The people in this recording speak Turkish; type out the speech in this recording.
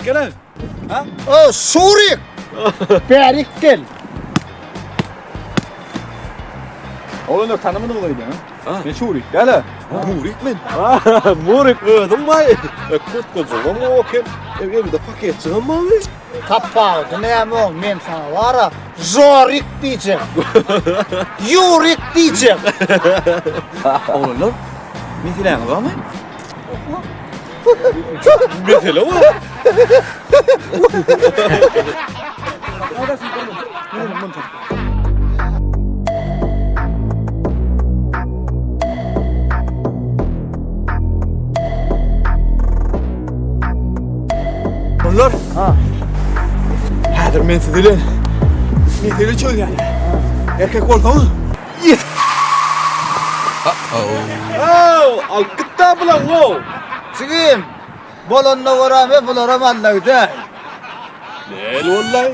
gel. Ha? O Şurik. Berik gel. Oğlum da tanımadın mı lan? Ha. Ben Şurik. Gel. Murik men. Murik ödüm bay. Kurt kocaman ama oken. Evde paketçi ama mı? Tappa, ne mi o? Men sana var ya, Jorik diyeceğim. Yurik diyeceğim. Oğlum. Metilen var mı? Mesela o. Oğlum. Ha. Hazır men sizden. Meteli çoy yani. Erkek oldu mu? Yes. Oh, al gıtta bulan o. Çıkayım. Bolonla varam ve bulara mallakta. Değil vallahi.